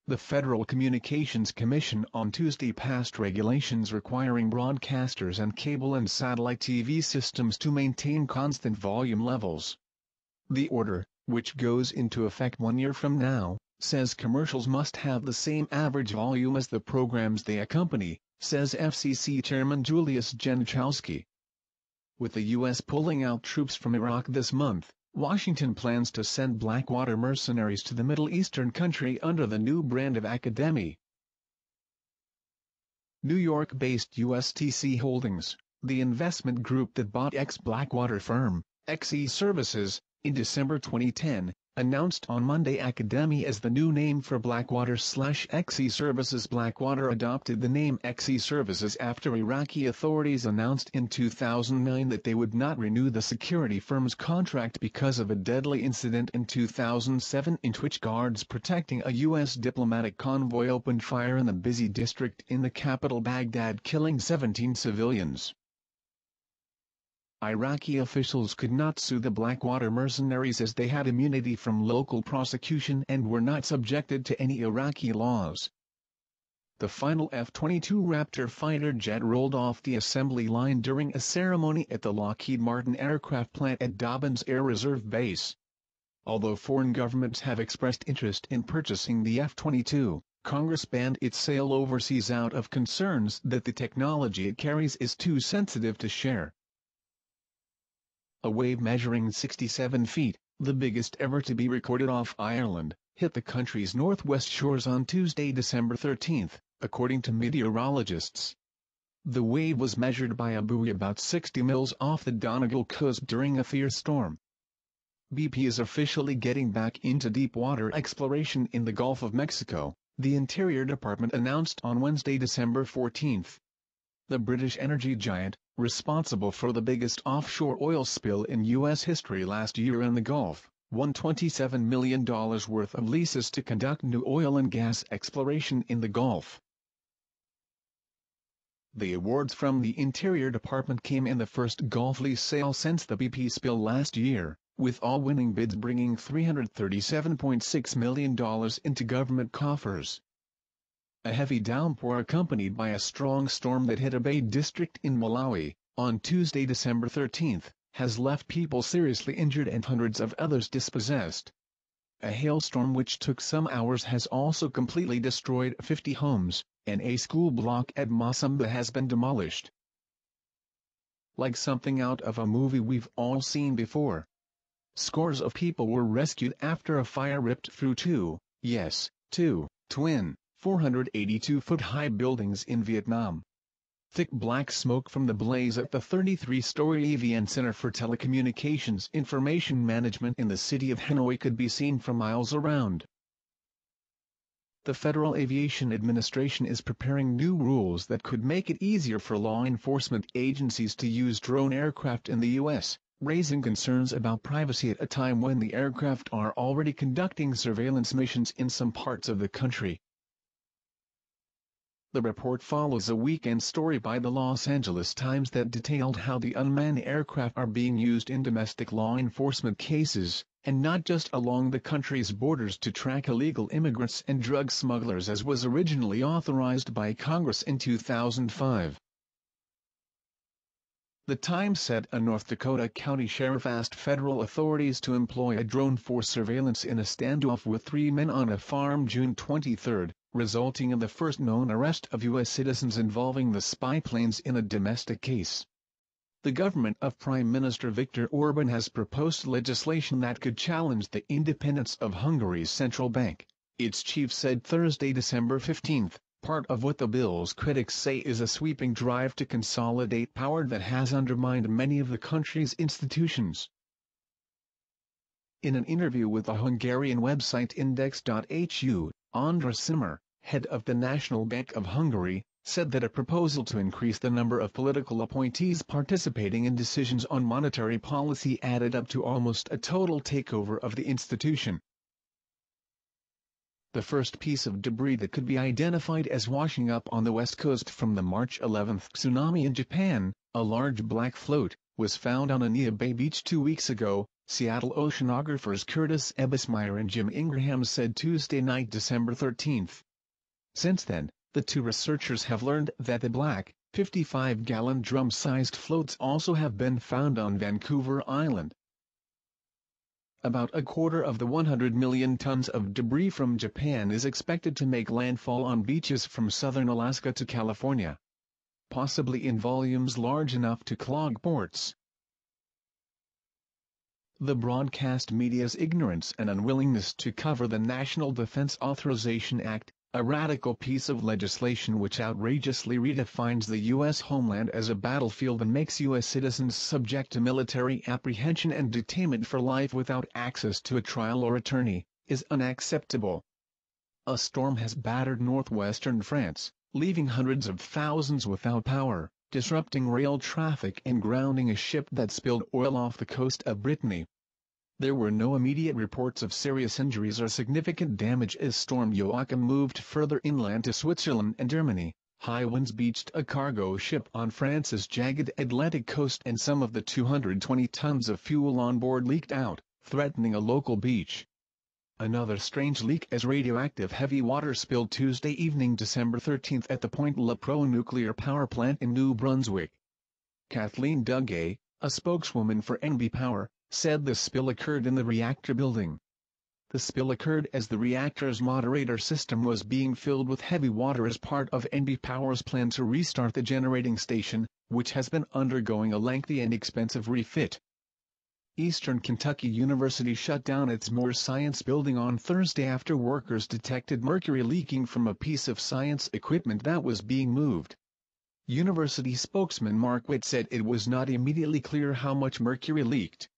The Federal Communications Commission on Tuesday passed regulations requiring broadcasters and cable and satellite TV systems to maintain constant volume levels. The order, which goes into effect 1 year from now, says commercials must have the same average volume as the programs they accompany, says FCC Chairman Julius Genachowski. With the U.S. pulling out troops from Iraq this month, Washington plans to send Blackwater mercenaries to the Middle Eastern country under the new brand of ACADEMI. New York-based USTC Holdings, the investment group that bought ex-Blackwater firm, XE Services, in December 2010, announced on Monday ACADEMI as the new name for Blackwater/XE Services. Blackwater adopted the name XE Services after Iraqi authorities announced in 2009 that they would not renew the security firm's contract because of a deadly incident in 2007 in which guards protecting a U.S. diplomatic convoy opened fire in the busy district in the capital Baghdad, killing 17 civilians. Iraqi officials could not sue the Blackwater mercenaries as they had immunity from local prosecution and were not subjected to any Iraqi laws. The final F-22 Raptor fighter jet rolled off the assembly line during a ceremony at the Lockheed Martin aircraft plant at Dobbins Air Reserve Base. Although foreign governments have expressed interest in purchasing the F-22, Congress banned its sale overseas out of concerns that the technology it carries is too sensitive to share. A wave measuring 67 feet, the biggest ever to be recorded off Ireland, hit the country's northwest shores on Tuesday, December 13, according to meteorologists. The wave was measured by a buoy about 60 miles off the Donegal coast during a fierce storm. BP is officially getting back into deep water exploration in the Gulf of Mexico, the Interior Department announced on Wednesday, December 14. The British energy giant, responsible for the biggest offshore oil spill in U.S. history last year in the Gulf, won $27 million worth of leases to conduct new oil and gas exploration in the Gulf. The awards from the Interior Department came in the first Gulf lease sale since the BP spill last year, with all winning bids bringing $337.6 million into government coffers. A heavy downpour accompanied by a strong storm that hit a Bay district in Malawi, on Tuesday, December 13, has left people seriously injured and hundreds of others dispossessed. A hailstorm which took some hours has also completely destroyed 50 homes, and a school block at Masamba has been demolished. Like something out of a movie we've all seen before. Scores of people were rescued after a fire ripped through two twin, 482-foot-high buildings in Vietnam. Thick black smoke from the blaze at the 33-story AVN Center for Telecommunications Information Management in the city of Hanoi could be seen for miles around. The Federal Aviation Administration is preparing new rules that could make it easier for law enforcement agencies to use drone aircraft in the U.S., raising concerns about privacy at a time when the aircraft are already conducting surveillance missions in some parts of the country. The report follows a weekend story by the Los Angeles Times that detailed how the unmanned aircraft are being used in domestic law enforcement cases, and not just along the country's borders to track illegal immigrants and drug smugglers as was originally authorized by Congress in 2005. The Times said a North Dakota county sheriff asked federal authorities to employ a drone for surveillance in a standoff with 3 men on a farm June 23, resulting in the first known arrest of U.S. citizens involving the spy planes in a domestic case. The government of Prime Minister Viktor Orban has proposed legislation that could challenge the independence of Hungary's central bank, its chief said Thursday, December 15. Part of what the bill's critics say is a sweeping drive to consolidate power that has undermined many of the country's institutions. In an interview with the Hungarian website index.hu, András Simmer, head of the National Bank of Hungary, said that a proposal to increase the number of political appointees participating in decisions on monetary policy added up to almost a total takeover of the institution. The first piece of debris that could be identified as washing up on the west coast from the March 11 tsunami in Japan, a large black float, was found on Ania Bay beach 2 weeks ago, Seattle oceanographers Curtis Ebismeyer and Jim Ingraham said Tuesday night, December 13. Since then, the two researchers have learned that the black, 55-gallon drum-sized floats also have been found on Vancouver Island. About a quarter of the 100 million tons of debris from Japan is expected to make landfall on beaches from southern Alaska to California, possibly in volumes large enough to clog ports. The broadcast media's ignorance and unwillingness to cover the National Defense Authorization Act, a radical piece of legislation which outrageously redefines the U.S. homeland as a battlefield and makes U.S. citizens subject to military apprehension and detainment for life without access to a trial or attorney, is unacceptable. A storm has battered northwestern France, leaving hundreds of thousands without power, disrupting rail traffic and grounding a ship that spilled oil off the coast of Brittany. There were no immediate reports of serious injuries or significant damage as Storm Joachim moved further inland to Switzerland and Germany. High winds beached a cargo ship on France's jagged Atlantic coast and some of the 220 tons of fuel on board leaked out, threatening a local beach. Another strange leak as radioactive heavy water spilled Tuesday evening, December 13 at the Point Lepreau nuclear power plant in New Brunswick. Kathleen Dugay, a spokeswoman for NB Power, said the spill occurred in the reactor building. The spill occurred as the reactor's moderator system was being filled with heavy water as part of NB Power's plan to restart the generating station, which has been undergoing a lengthy and expensive refit. Eastern Kentucky University shut down its Moore Science building on Thursday after workers detected mercury leaking from a piece of science equipment that was being moved. University spokesman Mark Witt said it was not immediately clear how much mercury leaked.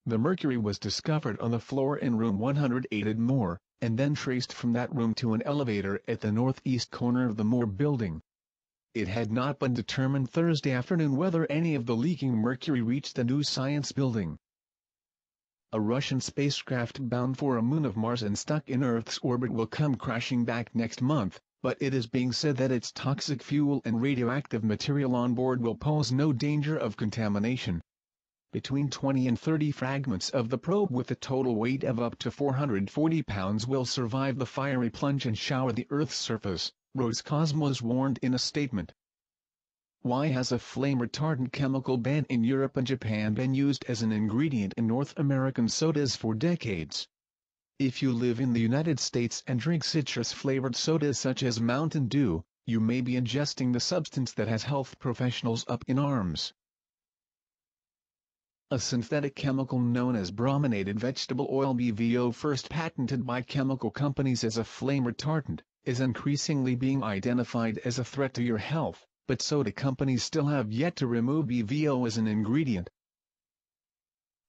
The mercury was discovered on the floor in room 108 at Moore, and then traced from that room to an elevator at the northeast corner of the Moore building. It had not been determined Thursday afternoon whether any of the leaking mercury reached the new science building. A Russian spacecraft bound for a moon of Mars and stuck in Earth's orbit will come crashing back next month, but it is being said that its toxic fuel and radioactive material on board will pose no danger of contamination. Between 20 and 30 fragments of the probe with a total weight of up to 440 pounds will survive the fiery plunge and shower the Earth's surface, Roscosmos warned in a statement. Why has a flame-retardant chemical ban in Europe and Japan been used as an ingredient in North American sodas for decades? If you live in the United States and drink citrus-flavored sodas such as Mountain Dew, you may be ingesting the substance that has health professionals up in arms. A synthetic chemical known as brominated vegetable oil BVO, first patented by chemical companies as a flame retardant, is increasingly being identified as a threat to your health, but soda companies still have yet to remove BVO as an ingredient.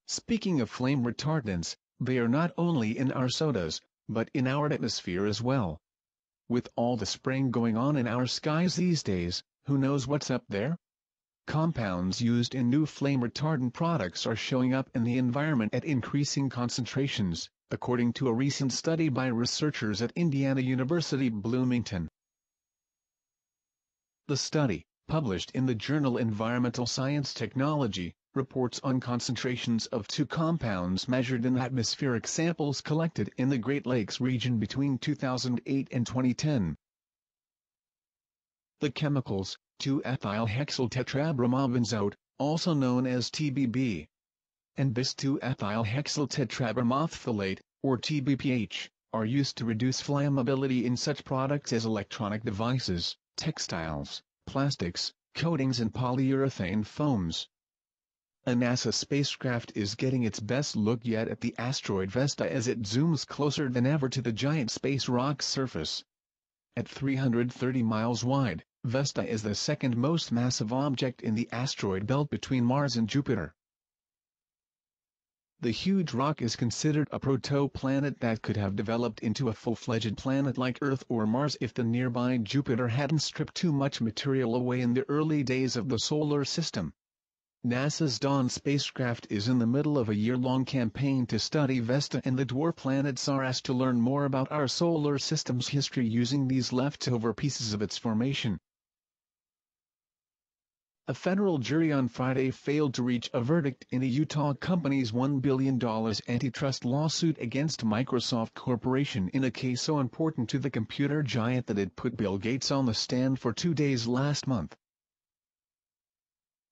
Speaking of flame retardants, they are not only in our sodas, but in our atmosphere as well. With all the spraying going on in our skies these days, who knows what's up there? Compounds used in new flame retardant products are showing up in the environment at increasing concentrations, according to a recent study by researchers at Indiana University Bloomington. The study, published in the journal Environmental Science Technology, reports on concentrations of two compounds measured in atmospheric samples collected in the Great Lakes region between 2008 and 2010. The chemicals, 2-ethylhexyltetrabromobenzone, also known as TBB, and bis-2-ethylhexyltetrabromethylate, or TBPH, are used to reduce flammability in such products as electronic devices, textiles, plastics, coatings and polyurethane foams. A NASA spacecraft is getting its best look yet at the asteroid Vesta as it zooms closer than ever to the giant space rock's surface. At 330 miles wide, Vesta is the second most massive object in the asteroid belt between Mars and Jupiter. The huge rock is considered a protoplanet that could have developed into a full-fledged planet like Earth or Mars if the nearby Jupiter hadn't stripped too much material away in the early days of the solar system. NASA's Dawn spacecraft is in the middle of a year-long campaign to study Vesta and the dwarf planet Saras to learn more about our solar system's history using these leftover pieces of its formation. A federal jury on Friday failed to reach a verdict in a Utah company's $1 billion antitrust lawsuit against Microsoft Corporation in a case so important to the computer giant that it put Bill Gates on the stand for 2 days last month.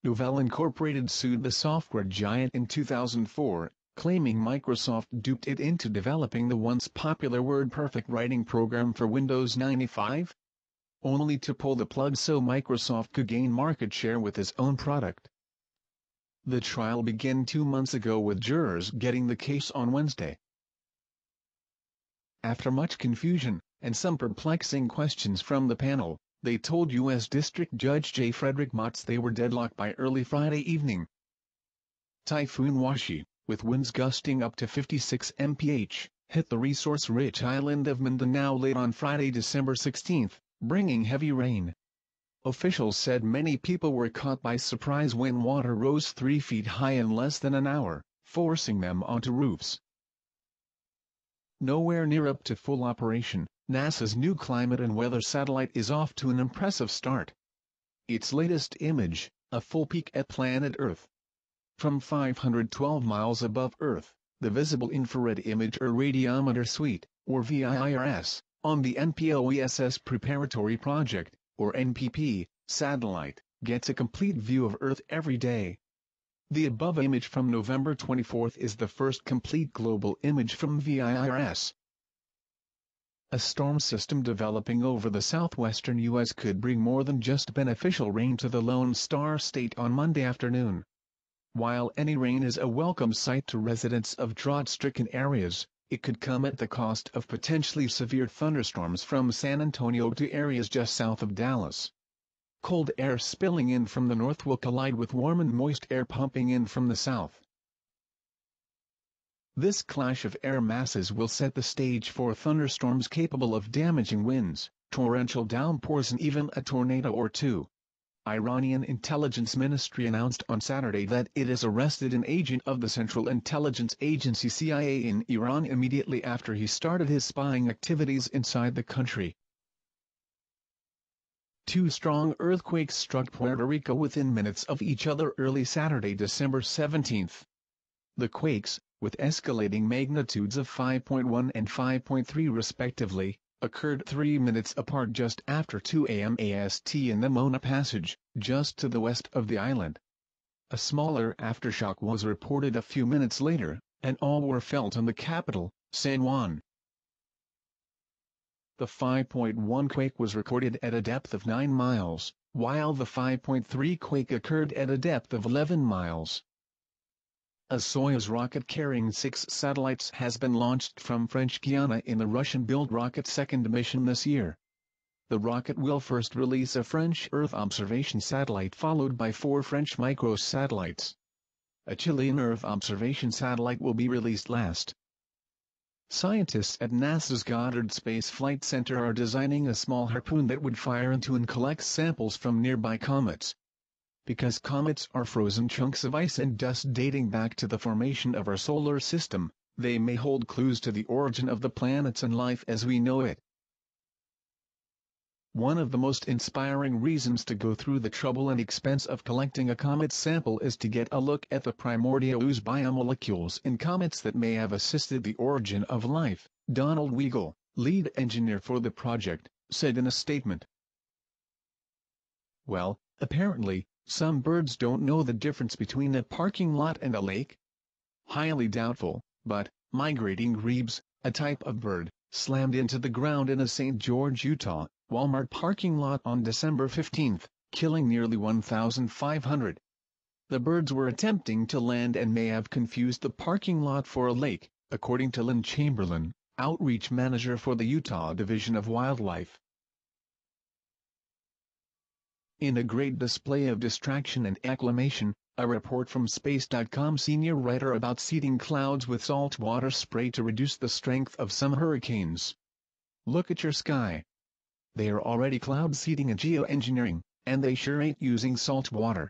Novell Incorporated sued the software giant in 2004, claiming Microsoft duped it into developing the once popular WordPerfect writing program for Windows 95, only to pull the plug so Microsoft could gain market share with its own product. The trial began 2 months ago with jurors getting the case on Wednesday. After much confusion, and some perplexing questions from the panel, they told U.S. District Judge J. Frederick Motz they were deadlocked by early Friday evening. Typhoon Washi, with winds gusting up to 56 mph, hit the resource-rich island of Mindanao late on Friday, December 16, bringing heavy rain. Officials said many people were caught by surprise when water rose 3 feet high in less than an hour, forcing them onto roofs. Nowhere near up to full operation, NASA's new climate and weather satellite is off to an impressive start. Its latest image, a full peek at planet Earth. From 512 miles above Earth, the Visible Infrared Image or Radiometer Suite, or VIRS, on the NPOESS Preparatory Project, or NPP, satellite, gets a complete view of Earth every day. The above image from November 24 is the first complete global image from VIRS. A storm system developing over the southwestern U.S. could bring more than just beneficial rain to the Lone Star State on Monday afternoon. While any rain is a welcome sight to residents of drought-stricken areas, it could come at the cost of potentially severe thunderstorms from San Antonio to areas just south of Dallas. Cold air spilling in from the north will collide with warm and moist air pumping in from the south. This clash of air masses will set the stage for thunderstorms capable of damaging winds, torrential downpours and even a tornado or two. Iranian intelligence ministry announced on Saturday that it has arrested an agent of the Central Intelligence Agency CIA in Iran immediately after he started his spying activities inside the country. 2 strong earthquakes struck Puerto Rico within minutes of each other early Saturday, December 17. The quakes, with escalating magnitudes of 5.1 and 5.3 respectively, occurred 3 minutes apart just after 2 a.m. AST in the Mona Passage, just to the west of the island. A smaller aftershock was reported a few minutes later, and all were felt in the capital, San Juan. The 5.1 quake was recorded at a depth of 9 miles, while the 5.3 quake occurred at a depth of 11 miles. A Soyuz rocket carrying 6 satellites has been launched from French Guiana in the Russian-built rocket's second mission this year. The rocket will first release a French Earth observation satellite followed by 4 French microsatellites. A Chilean Earth observation satellite will be released last. Scientists at NASA's Goddard Space Flight Center are designing a small harpoon that would fire into and collect samples from nearby comets. Because comets are frozen chunks of ice and dust dating back to the formation of our solar system, they may hold clues to the origin of the planets and life as we know it. One of the most inspiring reasons to go through the trouble and expense of collecting a comet sample is to get a look at the primordial ooze biomolecules in comets that may have assisted the origin of life, Donald Weigel, lead engineer for the project, said in a statement. Well, apparently, some birds don't know the difference between a parking lot and a lake. Highly doubtful, but, migrating grebes, a type of bird, slammed into the ground in a St. George, Utah, Walmart parking lot on December 15, killing nearly 1,500. The birds were attempting to land and may have confused the parking lot for a lake, according to Lynn Chamberlain, outreach manager for the Utah Division of Wildlife. In a great display of distraction and acclamation, a report from Space.com senior writer about seeding clouds with salt water spray to reduce the strength of some hurricanes. Look at your sky. They are already cloud seeding and geoengineering, and they sure ain't using salt water.